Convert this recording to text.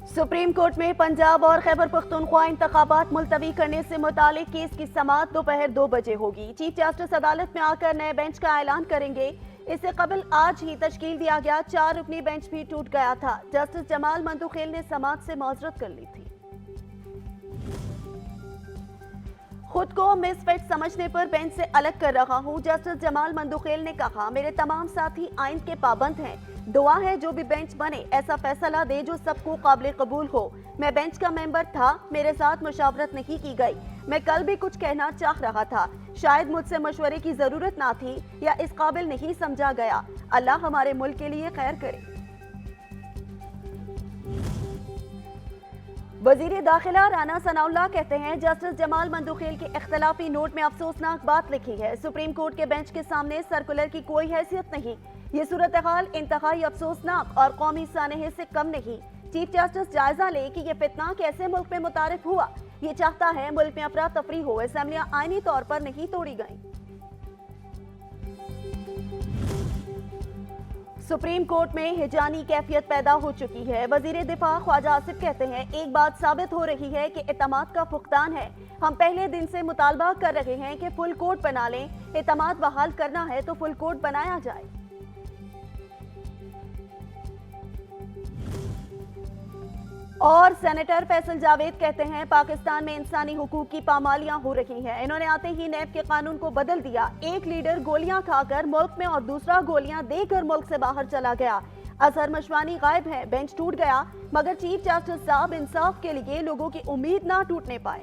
Supreme court में पंजाब और खैबर पख्तूनख्वा इंतखाबात मुलतवी करने से मुतालिक केस की समाअत दोपहर 2 बजे होगी। चीफ जस्टिस अदालत में आकर नए बेंच का ऐलान करेंगे। इससे कबल आज ही तश्कील दिया गया 4 रुकनी बेंच भी टूट गया था। जस्टिस जमाल मंदुखेल ने समाअत से माजरत कर ली थी। खुद को मिसफिट समझने पर बेंच से अलग कर रहा हूं, जस्टिस जमाल मंदुखेल ने कहा। मेरे तमाम साथी आइन के पाबंद हैं। दुआ है जो भी बेंच बने ऐसा फैसला दे जो सबको काबिल कबूल हो। मैं बेंच का मेंबर था, मेरे साथ मुशावरत नहीं की गई। मैं कल भी कुछ कहना चाह रहा था, शायद मुझसे मशवरे की जरूरत ना थी या इस काबिल नहीं समझा गया। अल्लाह हमारे मुल्क के लिए खैर करे। वजीर दाखिला राना सनाउल्लाह कहते हैं जस्टिस जमाल मंदुखेल के इख्तलाफी नोट में अफसोसनाक बात लिखी है। सुप्रीम कोर्ट के बेंच के सामने सर्कुलर की कोई हैसियत नहीं। ये सूरत हाल इंतहाई अफसोसनाक और कौमी सानहे से कम नहीं। चीफ जस्टिस जायजा ले कि ये फितना कैसे मुल्क में मुतारिफ हुआ। ये चाहता है मुल्क में अफरा तफरी हो। असेंबलियां आईनी तौर पर नहीं तोड़ी गईं। सुप्रीम कोर्ट में हिजानी कैफियत पैदा हो चुकी है। वजीर दिफा ख्वाजा आसिफ कहते हैं एक बात साबित हो रही है कि एतमाद का फुकदान है। हम पहले दिन से मुतालबा कर रहे हैं कि फुल कोर्ट बना लें। एतमाद बहाल करना है तो फुल कोर्ट बनाया जाए। और सेनेटर फैसल जावेद कहते हैं पाकिस्तान में इंसानी हुकूक की पामालियां हो रही हैं। इन्होंने आते ही नैब के कानून को बदल दिया। एक लीडर गोलियां खाकर मुल्क में और दूसरा गोलियां देकर मुल्क से बाहर चला गया। अजहर मशवानी गायब है। बेंच टूट गया मगर चीफ जस्टिस साहब इंसाफ के लिए लोगों की उम्मीद ना टूटने पाए।